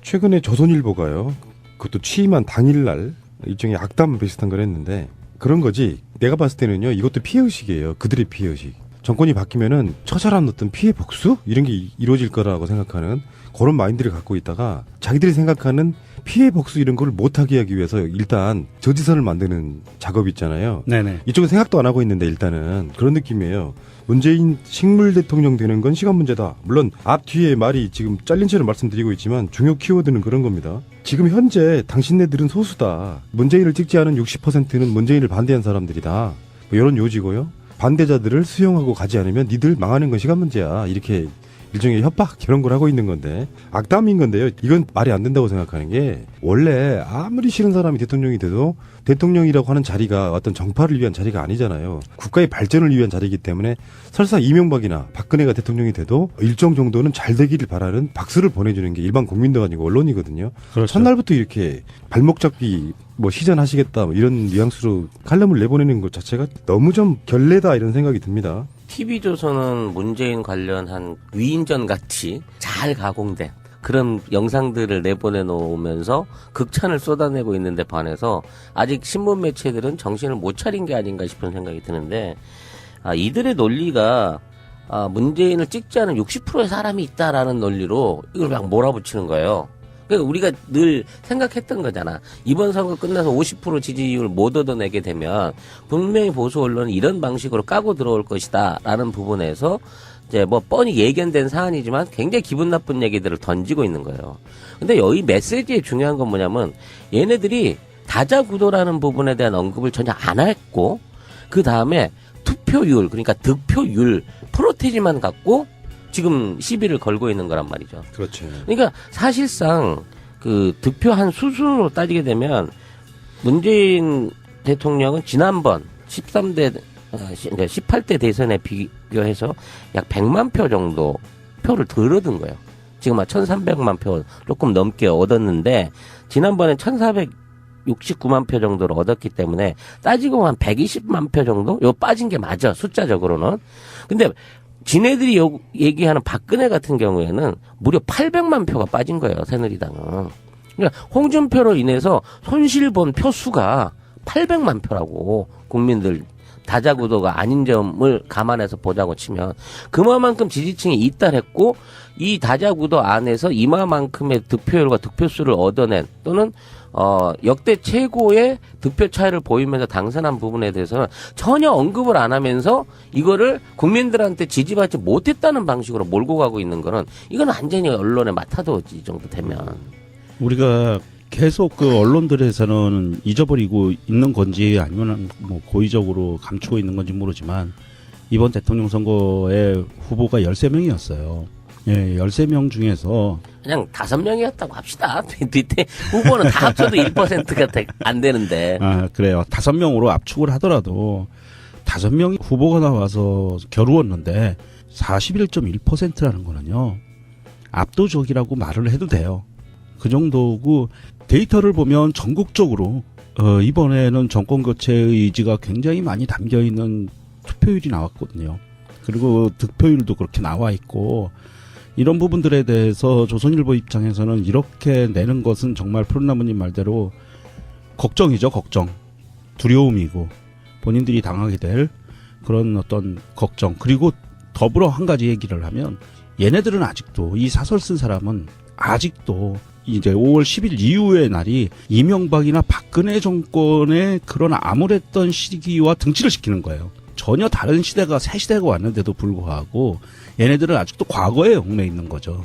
최근에 조선일보가요. 그것도 취임한 당일날 일종의 악담 비슷한 걸 했는데 그런 거지. 내가 봤을 때는요. 이것도 피해의식이에요. 그들의 피해의식. 정권이 바뀌면은 처절한 어떤 피해 복수? 이런 게 이루어질 거라고 생각하는 그런 마인드를 갖고 있다가 자기들이 생각하는 피해 복수 이런 걸 못하게 하기 위해서 일단 저지선을 만드는 작업이 있잖아요. 네네. 이쪽은 생각도 안 하고 있는데 일단은 그런 느낌이에요. 문재인 식물 대통령 되는 건 시간 문제다. 물론 앞뒤에 말이 지금 잘린 채로 말씀드리고 있지만 중요 키워드는 그런 겁니다. 지금 현재 당신네들은 소수다. 문재인을 찍지 않은 60%는 문재인을 반대한 사람들이다. 뭐 이런 요지고요. 반대자들을 수용하고 가지 않으면 니들 망하는 건 시간 문제야. 이렇게 일종의 협박 이런 걸 하고 있는 건데 악담인 건데요. 이건 말이 안 된다고 생각하는 게 원래 아무리 싫은 사람이 대통령이 돼도 대통령이라고 하는 자리가 어떤 정파를 위한 자리가 아니잖아요. 국가의 발전을 위한 자리이기 때문에 설사 이명박이나 박근혜가 대통령이 돼도 일정 정도는 잘 되기를 바라는 박수를 보내주는 게 일반 국민도 아니고 언론이거든요. 그렇죠. 첫날부터 이렇게 발목 잡기 뭐 시전하시겠다 뭐 이런 뉘앙스로 칼럼을 내보내는 것 자체가 너무 좀 결례다 이런 생각이 듭니다. TV조선은 문재인 관련한 위인전 같이 잘 가공된 그런 영상들을 내보내 놓으면서 극찬을 쏟아내고 있는데 반해서 아직 신문 매체들은 정신을 못 차린 게 아닌가 싶은 생각이 드는데 이들의 논리가 문재인을 찍지 않은 60%의 사람이 있다라는 논리로 이걸 그냥 몰아붙이는 거예요. 그러니까 우리가 늘 생각했던 거잖아. 이번 선거 끝나서 50% 지지율 못 얻어내게 되면 분명히 보수 언론은 이런 방식으로 까고 들어올 것이다라는 부분에서 이제 뭐 뻔히 예견된 사안이지만 굉장히 기분 나쁜 얘기들을 던지고 있는 거예요. 근데 여기 메시지의 중요한 건 뭐냐면 얘네들이 다자구도라는 부분에 대한 언급을 전혀 안 했고 그 다음에 투표율 그러니까 득표율 프로테지만 갖고 지금 시비를 걸고 있는 거란 말이죠. 그렇죠. 그러니까 사실상 그 득표한 수순으로 따지게 되면 문재인 대통령은 지난번 18대 대선에 비교해서 약 100만 표 정도 표를 덜 얻은 거예요. 지금 1,300만 표 조금 넘게 얻었는데 지난번에 1,469만 표 정도를 얻었기 때문에 따지고 한 120만 표 정도? 요 빠진 게 맞아. 숫자적으로는. 근데 지네들이 얘기하는 박근혜 같은 경우에는 무려 800만 표가 빠진 거예요. 새누리당은. 그러니까 홍준표로 인해서 손실본 표수가 800만 표라고 국민들 다자구도가 아닌 점을 감안해서 보자고 치면 그만큼 지지층이 이탈했고 이 다자구도 안에서 이마만큼의 득표율과 득표수를 얻어낸 또는 역대 최고의 득표 차이를 보이면서 당선한 부분에 대해서는 전혀 언급을 안 하면서 이거를 국민들한테 지지받지 못했다는 방식으로 몰고 가고 있는 거는 이건 완전히 언론의 마타도지 이 정도 되면. 우리가 계속 그 언론들에서는 잊어버리고 있는 건지 아니면 뭐 고의적으로 감추고 있는 건지 모르지만 이번 대통령 선거의 후보가 13명이었어요. 예, 13명 중에서 그냥 5명이었다고 합시다. 뒤에 후보는 다 합쳐도 1%가 안 되는데. 그래요. 5명으로 압축을 하더라도 5명이 후보가 나와서 겨루었는데 41.1%라는 거는요. 압도적이라고 말을 해도 돼요. 그 정도고 데이터를 보면 전국적으로 이번에는 정권 교체의 의지가 굉장히 많이 담겨 있는 투표율이 나왔거든요. 그리고 득표율도 그렇게 나와 있고 이런 부분들에 대해서 조선일보 입장에서는 이렇게 내는 것은 정말 푸른나무님 말대로 걱정이죠. 걱정. 두려움이고 본인들이 당하게 될 그런 어떤 걱정. 그리고 더불어 한 가지 얘기를 하면 얘네들은 아직도 이 사설 쓴 사람은 아직도 이제 5월 10일 이후의 날이 이명박이나 박근혜 정권의 그런 암울했던 시기와 등치를 시키는 거예요. 전혀 다른 시대가 새 시대가 왔는데도 불구하고 얘네들은 아직도 과거에 얽매 있는 거죠.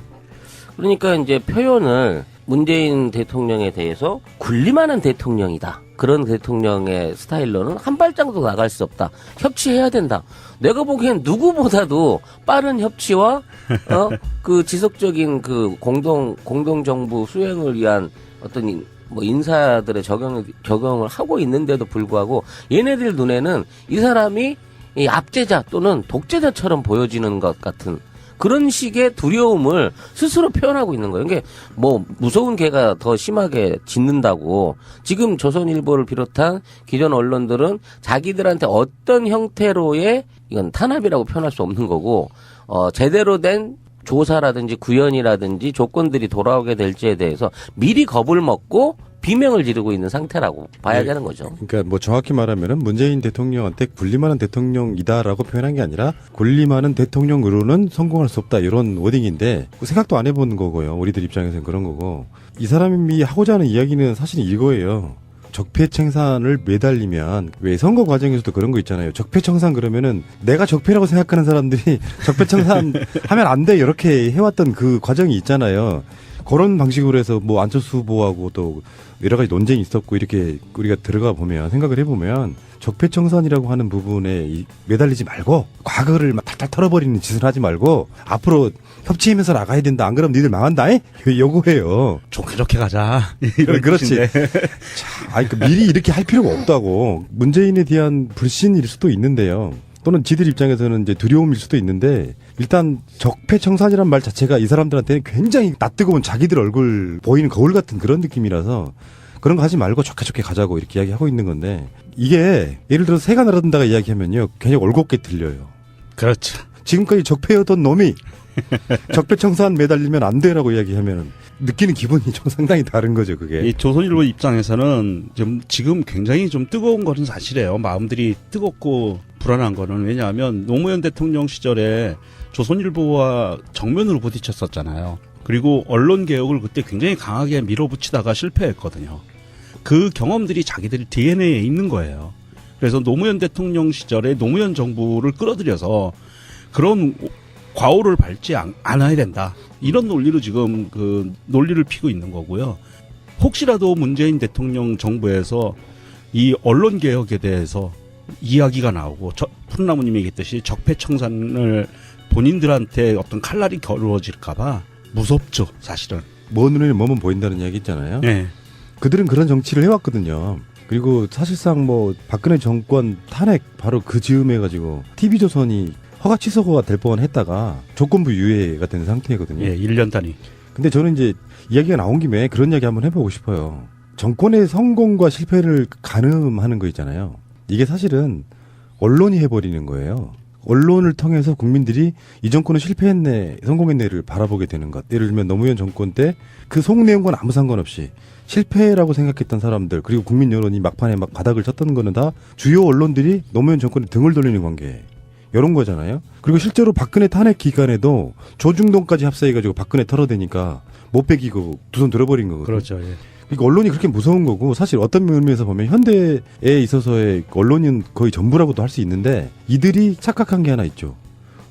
그러니까 이제 표현을 문재인 대통령에 대해서 군림하는 대통령이다. 그런 대통령의 스타일로는 한 발짝도 나갈 수 없다. 협치해야 된다. 내가 보기엔 누구보다도 빠른 협치와 그 지속적인 그 공동 정부 수행을 위한 어떤 뭐 인사들의 적용을 하고 있는데도 불구하고 얘네들 눈에는 이 사람이 이 압제자 또는 독재자처럼 보여지는 것 같은 그런 식의 두려움을 스스로 표현하고 있는 거예요. 이게 뭐 무서운 개가 더 심하게 짖는다고 지금 조선일보를 비롯한 기존 언론들은 자기들한테 어떤 형태로의 이건 탄압이라고 표현할 수 없는 거고 제대로 된 조사라든지 구현이라든지 조건들이 돌아오게 될지에 대해서 미리 겁을 먹고 비명을 지르고 있는 상태라고 봐야 되는 거죠. 그러니까 뭐 정확히 말하면은 문재인 대통령한테 군림하는 대통령이다라고 표현한 게 아니라 군림하는 대통령으로는 성공할 수 없다 이런 워딩인데 생각도 안 해본 거고요. 우리들 입장에서는 그런 거고 이 사람이 하고자 하는 이야기는 사실 이거예요. 적폐청산을 매달리면 왜 선거 과정에서도 그런 거 있잖아요. 적폐청산 그러면은 내가 적폐라고 생각하는 사람들이 적폐청산 하면 안 돼 이렇게 해왔던 그 과정이 있잖아요. 그런 방식으로 해서 뭐 안철수 후보하고 또 여러 가지 논쟁이 있었고 이렇게 우리가 들어가 보면 생각을 해보면 적폐청산이라고 하는 부분에 매달리지 말고 과거를 막 탈탈 털어버리는 짓을 하지 말고 앞으로 협치하면서 나가야 된다. 안 그러면 니들 망한다. 요거예요. 좋게 좋게 가자. 이런 그렇지. 뜻인데. 아니, 그 미리 이렇게 할 필요가 없다고. 문재인에 대한 불신일 수도 있는데요. 또는 지들 입장에서는 이제 두려움일 수도 있는데 일단 적폐청산이란 말 자체가 이 사람들한테는 굉장히 낯뜨거운 자기들 얼굴 보이는 거울 같은 그런 느낌이라서 그런 거 하지 말고 좋게 가자고 이렇게 이야기하고 있는 건데 이게 예를 들어서 새가 날아든다가 이야기하면요 굉장히 올곧게 들려요. 그렇죠. 지금까지 적폐였던 놈이 적폐청산 매달리면 안 돼라고 이야기하면 느끼는 기분이 좀 상당히 다른 거죠, 그게. 이 조선일보 입장에서는 지금 굉장히 좀 뜨거운 거는 사실이에요. 마음들이 뜨겁고 불안한 거는 왜냐하면 노무현 대통령 시절에 조선일보와 정면으로 부딪혔었잖아요. 그리고 언론 개혁을 그때 굉장히 강하게 밀어붙이다가 실패했거든요. 그 경험들이 자기들 DNA에 있는 거예요. 그래서 노무현 대통령 시절에 노무현 정부를 끌어들여서 그런 과오를 밟지 않아야 된다. 이런 논리로 지금 그 논리를 피고 있는 거고요. 혹시라도 문재인 대통령 정부에서 이 언론 개혁에 대해서 이야기가 나오고 푸른나무님이 얘기했듯이 적폐청산을 본인들한테 어떤 칼날이 겨루어질까봐 무섭죠, 사실은. 먼 눈에 뭐만 보인다는 이야기 있잖아요. 네. 그들은 그런 정치를 해왔거든요. 그리고 사실상 뭐 박근혜 정권 탄핵 바로 그 즈음에 가지고 TV조선이 허가 취소가 될 뻔했다가 조건부 유예가 된 상태거든요. 예, 1년 단위. 근데 저는 이제 이야기가 나온 김에 그런 이야기 한번 해보고 싶어요. 정권의 성공과 실패를 가늠하는 거 있잖아요. 이게 사실은 언론이 해버리는 거예요. 언론을 통해서 국민들이 이 정권은 실패했네, 성공했네를 바라보게 되는 것. 예를 들면 노무현 정권 때 그 속내용과는 아무 상관없이 실패라고 생각했던 사람들 그리고 국민 여론이 막판에 막 바닥을 쳤던 거는 다 주요 언론들이 노무현 정권에 등을 돌리는 관계. 이런 거잖아요. 그리고 실제로 박근혜 탄핵 기간에도 조중동까지 합세해가지고 박근혜 털어대니까 못 빼기고 두 손 들어버린 거거든요. 그렇죠. 예. 그러니까 언론이 그렇게 무서운 거고 사실 어떤 의미에서 보면 현대에 있어서의 언론은 거의 전부라고도 할 수 있는데 이들이 착각한 게 하나 있죠.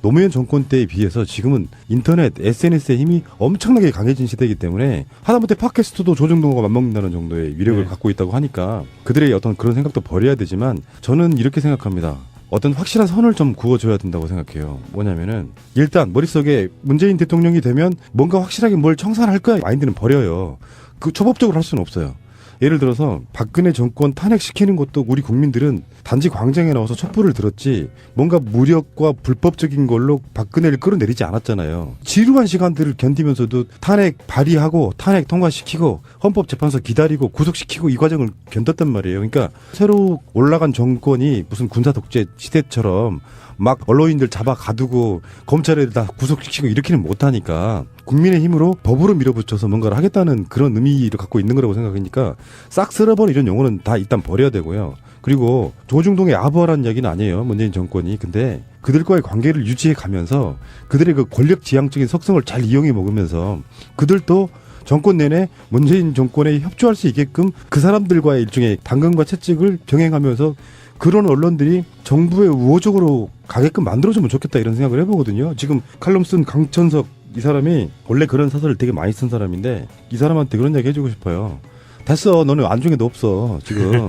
노무현 정권 때에 비해서 지금은 인터넷, SNS의 힘이 엄청나게 강해진 시대이기 때문에 하다못해 팟캐스트도 조중동과 맞먹는다는 정도의 위력을 네. 갖고 있다고 하니까 그들의 어떤 그런 생각도 버려야 되지만 저는 이렇게 생각합니다. 어떤 확실한 선을 좀 그어줘야 된다고 생각해요. 뭐냐면은 일단 머릿속에 문재인 대통령이 되면 뭔가 확실하게 뭘 청산할 거야 마인드는 버려요. 그 초법적으로 할 수는 없어요. 예를 들어서 박근혜 정권 탄핵시키는 것도 우리 국민들은 단지 광장에 나와서 촛불을 들었지 뭔가 무력과 불법적인 걸로 박근혜를 끌어내리지 않았잖아요. 지루한 시간들을 견디면서도 탄핵 발의하고 탄핵 통과시키고 헌법재판소 기다리고 구속시키고 이 과정을 견뎠단 말이에요. 그러니까 새로 올라간 정권이 무슨 군사 독재 시대처럼 막 언론인들 잡아 가두고 검찰에 다 구속시키고 이렇게는 못하니까 국민의 힘으로 법으로 밀어붙여서 뭔가를 하겠다는 그런 의미를 갖고 있는 거라고 생각하니까 싹 쓸어버린 이런 용어는 다 일단 버려야 되고요. 그리고 조중동의 아부하라는 이야기는 아니에요. 문재인 정권이. 근데 그들과의 관계를 유지해 가면서 그들의 그 권력지향적인 속성을 잘 이용해 먹으면서 그들도 정권 내내 문재인 정권에 협조할 수 있게끔 그 사람들과의 일종의 당근과 채찍을 병행하면서 그런 언론들이 정부에 우호적으로 가게끔 만들어주면 좋겠다 이런 생각을 해보거든요. 지금 칼럼 쓴 강천석 이 사람이 원래 그런 사설을 되게 많이 쓴 사람인데 이 사람한테 그런 이야기 해주고 싶어요. 됐어. 너는 안중에도 없어. 지금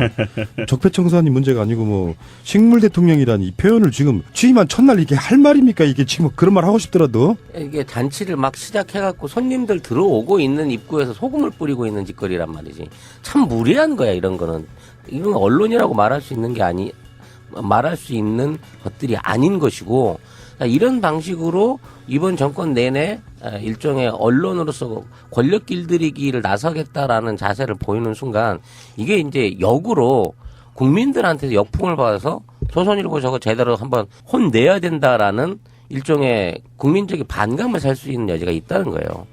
적폐청산이 문제가 아니고 뭐 식물 대통령이라는 이 표현을 지금 취임한 첫날 이게 할 말입니까? 이게 지금 그런 말 하고 싶더라도 이게 잔치를 막 시작해갖고 손님들 들어오고 있는 입구에서 소금을 뿌리고 있는 짓거리란 말이지. 참 무리한 거야 이런 거는. 이건 언론이라고 말할 수 있는 게 말할 수 있는 것들이 아닌 것이고 이런 방식으로 이번 정권 내내 일종의 언론으로서 권력 길들이기를 나서겠다라는 자세를 보이는 순간 이게 이제 역으로 국민들한테 역풍을 받아서 조선일보 저거 제대로 한번 혼내야 된다라는 일종의 국민적인 반감을 살 수 있는 여지가 있다는 거예요.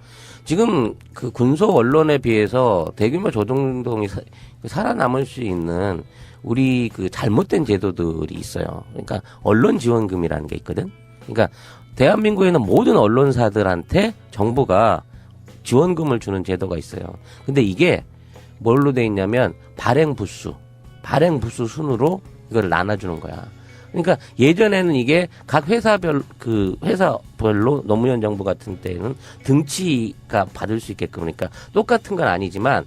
지금 그 군소 언론에 비해서 대규모 조중동이 살아남을 수 있는 우리 그 잘못된 제도들이 있어요. 그러니까 언론 지원금이라는 게 있거든. 그러니까 대한민국에 있는 모든 언론사들한테 정부가 지원금을 주는 제도가 있어요. 근데 이게 뭘로 돼 있냐면 발행 부수 순으로 이걸 나눠주는 거야. 그러니까 예전에는 이게 각 회사별로 노무현 정부 같은 때는 등치가 받을 수 있게끔, 그러니까 똑같은 건 아니지만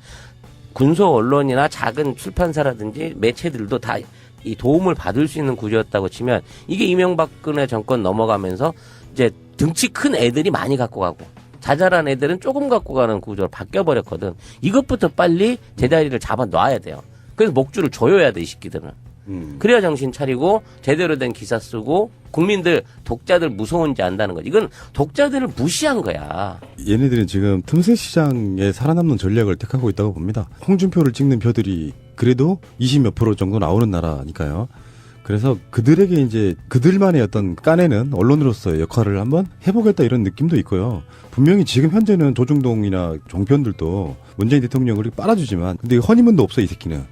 군소 언론이나 작은 출판사라든지 매체들도 다 이 도움을 받을 수 있는 구조였다고 치면, 이게 이명박근혜 정권 넘어가면서 이제 등치 큰 애들이 많이 갖고 가고 자잘한 애들은 조금 갖고 가는 구조로 바뀌어버렸거든. 이것부터 빨리 제자리를 잡아 놔야 돼요. 그래서 목줄을 조여야 돼, 이 새끼들은. 그래야 정신 차리고 제대로 된 기사 쓰고 국민들, 독자들 무서운지 안다는 거지. 이건 독자들을 무시한 거야. 얘네들은 지금 틈새 시장에 살아남는 전략을 택하고 있다고 봅니다. 홍준표를 찍는 표들이 그래도 20몇 % 정도 나오는 나라니까요. 그래서 그들에게 이제 그들만의 어떤 까내는 언론으로서의 역할을 한번 해보겠다 이런 느낌도 있고요. 분명히 지금 현재는 조중동이나 종편들도 문재인 대통령을 빨아주지만, 근데 허니문도 없어, 이 새끼는.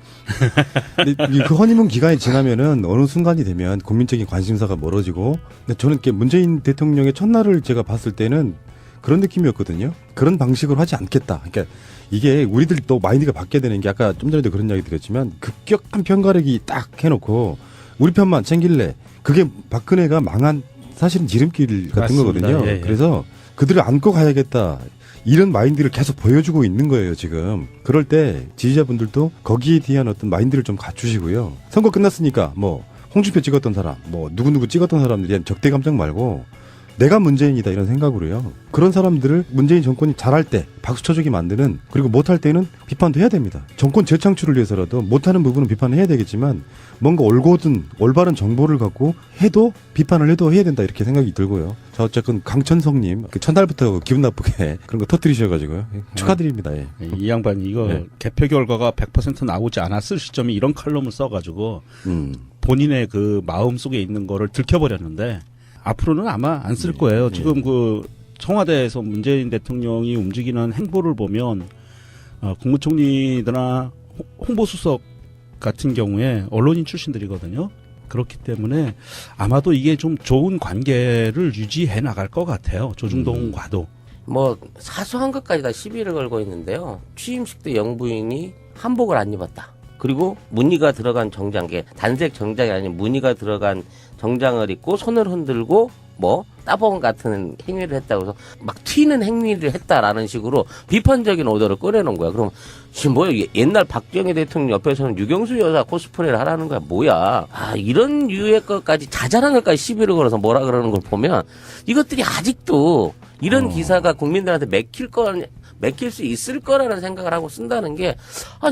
근데 그 허니문 기간이 지나면은 어느 순간이 되면 국민적인 관심사가 멀어지고, 근데 저는 이렇게 문재인 대통령의 첫날을 제가 봤을 때는 그런 느낌이었거든요. 그런 방식으로 하지 않겠다. 그러니까 이게 우리들 또 마인드가 바뀌어야 되는 게, 아까 좀 전에도 그런 이야기 드렸지만 급격한 편가르기 딱 해놓고 우리 편만 챙길래, 그게 박근혜가 망한 사실은 지름길 같은 맞습니다. 거거든요. 예, 예. 그래서 그들을 안고 가야겠다, 이런 마인드를 계속 보여주고 있는 거예요, 지금. 그럴 때 지지자분들도 거기에 대한 어떤 마인드를 좀 갖추시고요. 선거 끝났으니까 뭐 홍준표 찍었던 사람, 뭐 누구누구 찍었던 사람들에 대한 적대 감정 말고 내가 문재인이다 이런 생각으로요. 그런 사람들을 문재인 정권이 잘할 때 박수 쳐주게 만드는, 그리고 못할 때는 비판도 해야 됩니다. 정권 재창출을 위해서라도 못하는 부분은 비판을 해야 되겠지만, 뭔가 올곧은 올바른 정보를 갖고 해도 비판을 해도 해야 된다, 이렇게 생각이 들고요. 자, 어쨌든 강천성님 그 첫날부터 기분 나쁘게 그런 거 터뜨리셔가지고요. 축하드립니다. 예. 이 양반이 이거 네. 개표 결과가 100% 나오지 않았을 시점에 이런 칼럼을 써가지고 본인의 그 마음 속에 있는 거를 들켜버렸는데, 앞으로는 아마 안 쓸 거예요. 지금 그 청와대에서 문재인 대통령이 움직이는 행보를 보면 국무총리나 홍보수석 같은 경우에 언론인 출신들이거든요. 그렇기 때문에 아마도 이게 좀 좋은 관계를 유지해 나갈 것 같아요. 조중동과도. 뭐 사소한 것까지 다 시비를 걸고 있는데요. 취임식 때 영부인이 한복을 안 입었다. 그리고 무늬가 들어간 정장계, 단색 정장이 아닌 무늬가 들어간 정장을 입고 손을 흔들고 뭐 따봉 같은 행위를 했다고 해서 막 튀는 행위를 했다라는 식으로 비판적인 오더를 꺼내놓은 거야. 그럼 지금 뭐야, 옛날 박정희 대통령 옆에서는 유경수 여사 코스프레를 하라는 거야. 뭐야. 이런 유의 것까지, 자잘한 것까지 시비를 걸어서 뭐라 그러는 걸 보면 이것들이 아직도 이런 기사가 국민들한테 맥힐 수 있을 거라는 생각을 하고 쓴다는 게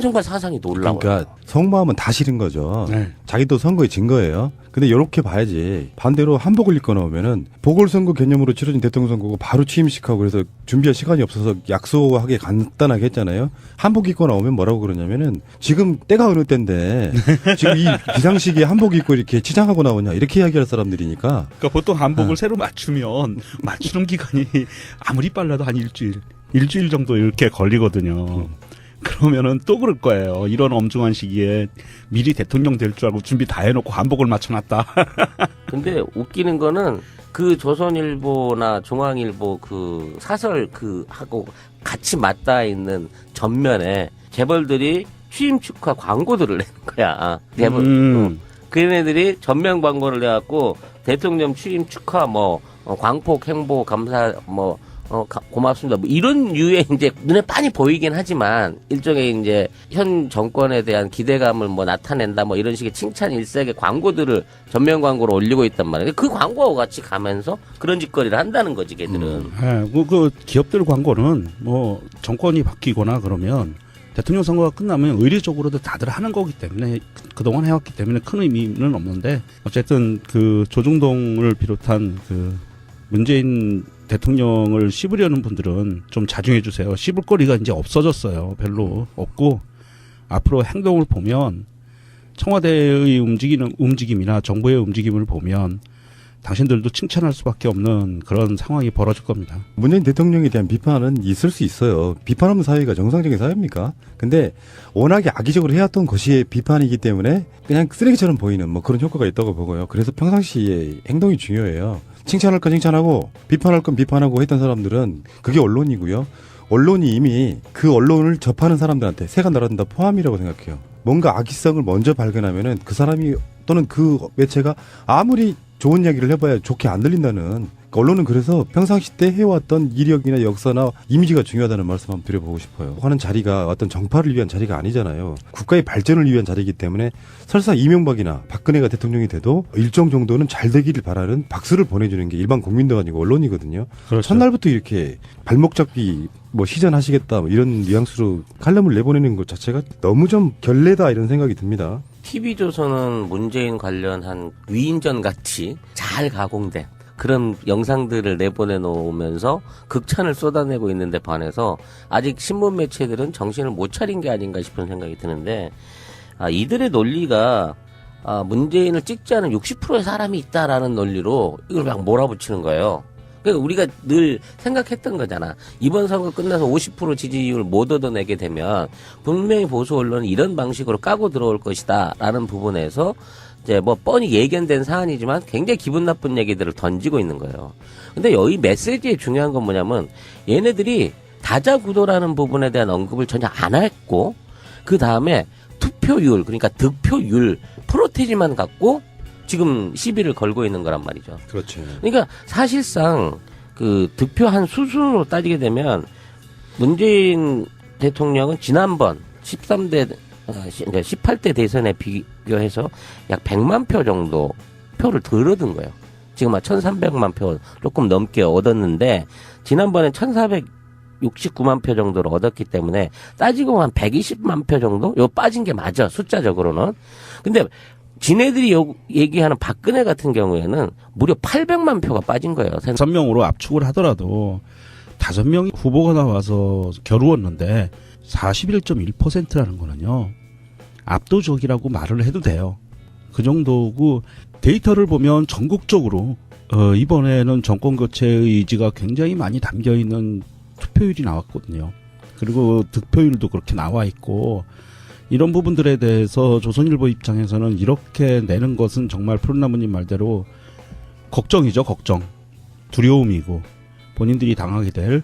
정말 사상이 놀라워요. 그러니까 속마음은 다 싫은 거죠. 네. 자기도 선거에 진 거예요. 근데 이렇게 봐야지. 반대로 한복을 입고 나오면은 보궐선거 개념으로 치러진 대통령 선거고 바로 취임식하고, 그래서 준비할 시간이 없어서 약소하게 간단하게 했잖아요. 한복 입고 나오면 뭐라고 그러냐면은 지금 때가 어느 때인데 지금 이 비상시기에 한복 입고 이렇게 치장하고 나오냐, 이렇게 이야기할 사람들이니까. 그러니까 보통 한복을 새로 맞추면 맞추는 기간이 아무리 빨라도 한 일주일 정도 이렇게 걸리거든요. 그러면은 또 그럴 거예요. 이런 엄중한 시기에 미리 대통령 될 줄 알고 준비 다 해놓고 한복을 맞춰놨다. 근데 웃기는 거는 그 조선일보나 중앙일보 그 사설 그 하고 같이 맞닿아 있는 전면에 재벌들이 취임 축하 광고들을 내는 거야. 재벌. 그네들이 전면 광고를 내갖고 대통령 취임 축하 뭐 광폭 행보 감사 뭐 고맙습니다. 뭐 이런 류의 이제 눈에 빤히 보이긴 하지만 일종의 이제 현 정권에 대한 기대감을 뭐 나타낸다 뭐 이런 식의 칭찬 일색의 광고들을 전면 광고로 올리고 있단 말이에요. 그 광고와 같이 가면서 그런 짓거리를 한다는 거지, 걔들은. 그 기업들 광고는 뭐 정권이 바뀌거나 그러면 대통령 선거가 끝나면 의례적으로도 다들 하는 거기 때문에, 그동안 해왔기 때문에 큰 의미는 없는데, 어쨌든 그 조중동을 비롯한 그 문재인 대통령을 씹으려는 분들은 좀 자중해 주세요. 씹을 거리가 이제 없어졌어요. 별로 없고, 앞으로 행동을 보면 청와대의 움직임이나 정부의 움직임을 보면 당신들도 칭찬할 수밖에 없는 그런 상황이 벌어질 겁니다. 문재인 대통령에 대한 비판은 있을 수 있어요. 비판 없는 사회가 정상적인 사회입니까? 근데 워낙에 악의적으로 해왔던 것이 비판이기 때문에 그냥 쓰레기처럼 보이는 뭐 그런 효과가 있다고 보고요. 그래서 평상시에 행동이 중요해요. 칭찬할 건 칭찬하고 비판할 건 비판하고 했던 사람들은 그게 언론이고요. 언론이 이미 그 언론을 접하는 사람들한테 새가 날아든다 포함이라고 생각해요. 뭔가 악의성을 먼저 발견하면은 그 사람이 또는 그 매체가 아무리 좋은 이야기를 해봐야 좋게 안 들린다는, 언론은 그래서 평상시 때 해왔던 이력이나 역사나 이미지가 중요하다는 말씀 한번 드려보고 싶어요. 하는 자리가 어떤 정파를 위한 자리가 아니잖아요. 국가의 발전을 위한 자리이기 때문에 설사 이명박이나 박근혜가 대통령이 돼도 일정 정도는 잘 되기를 바라는 박수를 보내주는 게 일반 국민도 아니고 언론이거든요. 그렇죠. 첫날부터 이렇게 발목 잡기 뭐 시전하시겠다 뭐 이런 뉘앙스로 칼럼을 내보내는 것 자체가 너무 좀 결례다 이런 생각이 듭니다. TV조선은 문재인 관련한 위인전 같이 잘 가공된 그런 영상들을 내보내놓으면서 극찬을 쏟아내고 있는데 반해서 아직 신문 매체들은 정신을 못 차린 게 아닌가 싶은 생각이 드는데, 이들의 논리가 문재인을 찍지 않은 60%의 사람이 있다라는 논리로 이걸 막 몰아붙이는 거예요. 그러니까 우리가 늘 생각했던 거잖아. 이번 선거 끝나서 50% 지지율 못 얻어내게 되면 분명히 보수 언론은 이런 방식으로 까고 들어올 것이다라는 부분에서 이제 뭐 뻔히 예견된 사안이지만 굉장히 기분 나쁜 얘기들을 던지고 있는 거예요. 근데 여기 메시지의 중요한 건 뭐냐면 얘네들이 다자구도라는 부분에 대한 언급을 전혀 안 했고 그 다음에 투표율 그러니까 득표율 프로테지만 갖고 지금 시비를 걸고 있는 거란 말이죠. 그렇죠. 그러니까 사실상 그 득표한 수순으로 따지게 되면 문재인 대통령은 지난번 18대 대선에 비교해서 약 100만 표 정도 표를 덜 얻은 거예요. 지금 1,300만 표 조금 넘게 얻었는데 지난번에 1,469만 표 정도를 얻었기 때문에 따지고 한 120만 표 정도? 요 빠진 게 맞아, 숫자적으로는. 근데 지네들이 얘기하는 박근혜 같은 경우에는 무려 800만 표가 빠진 거예요. 5명으로 압축을 하더라도 5명이 후보가 나와서 겨루었는데 41.1%라는 거는요. 압도적이라고 말을 해도 돼요. 그 정도고 데이터를 보면 전국적으로 이번에는 정권 교체의 의지가 굉장히 많이 담겨 있는 투표율이 나왔거든요. 그리고 득표율도 그렇게 나와 있고 이런 부분들에 대해서 조선일보 입장에서는 이렇게 내는 것은 정말 푸른나무님 말대로 걱정이죠. 걱정. 두려움이고 본인들이 당하게 될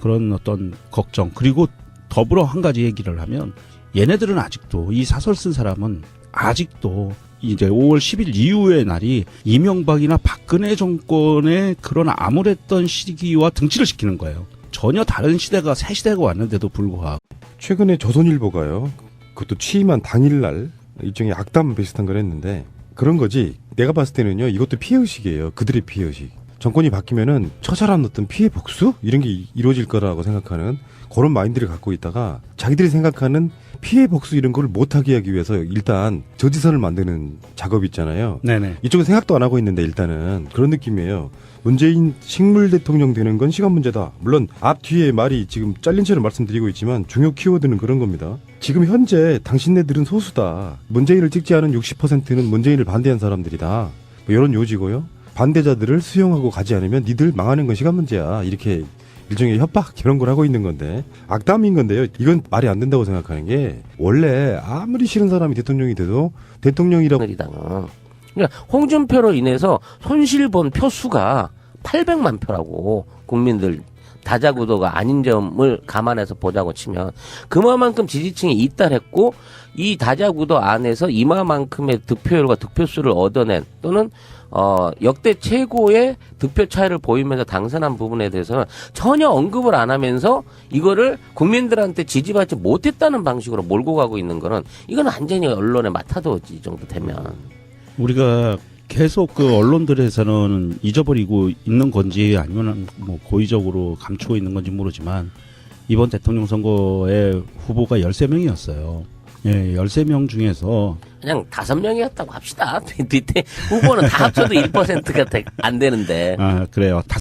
그런 어떤 걱정. 그리고 더불어 한 가지 얘기를 하면 얘네들은 아직도 이 사설 쓴 사람은 아직도 이제 5월 10일 이후의 날이 이명박이나 박근혜 정권의 그런 암울했던 시기와 등치를 시키는 거예요. 전혀 다른 시대가 새 시대가 왔는데도 불구하고 최근에 조선일보가요. 그것도 취임한 당일날 일종의 악담 비슷한 걸 했는데 그런 거지. 내가 봤을 때는요. 이것도 피해의식이에요. 그들의 피해의식. 정권이 바뀌면은 처절한 어떤 피해 복수? 이런 게 이루어질 거라고 생각하는 그런 마인드를 갖고 있다가 자기들이 생각하는 피해 복수 이런 걸 못하게 하기 위해서 일단 저지선을 만드는 작업이 있잖아요. 네네. 이쪽은 생각도 안 하고 있는데 일단은 그런 느낌이에요. 문재인 식물 대통령 되는 건 시간 문제다. 물론 앞뒤에 말이 지금 잘린 채로 말씀드리고 있지만 중요 키워드는 그런 겁니다. 지금 현재 당신네들은 소수다. 문재인을 찍지 않은 60%는 문재인을 반대한 사람들이다. 뭐 이런 요지고요. 반대자들을 수용하고 가지 않으면 니들 망하는 건 시간 문제야. 이렇게 일종의 협박 이런 걸 하고 있는 건데 악담인 건데요. 이건 말이 안 된다고 생각하는 게 원래 아무리 싫은 사람이 대통령이 돼도 대통령이라고 그러니까 홍준표로 인해서 손실본 표수가 800만 표라고 국민들 다자구도가 아닌 점을 감안해서 보자고 치면 그만큼 지지층이 이탈했고 이 다자구도 안에서 이만큼의 득표율과 득표수를 얻어낸 또는 역대 최고의 득표 차이를 보이면서 당선한 부분에 대해서는 전혀 언급을 안 하면서 이거를 국민들한테 지지받지 못했다는 방식으로 몰고 가고 있는 거는 이건 완전히 언론의 마타도지 정도 되면 우리가 계속 그 언론들에서는 잊어버리고 있는 건지 아니면 뭐 고의적으로 감추고 있는 건지 모르지만 이번 대통령 선거의 후보가 13명이었어요. 예, 13명 중에서 그냥 5명이었다고 합시다. 뒤에 후보는 다 합쳐도 1%가 안 되는데. 그래요.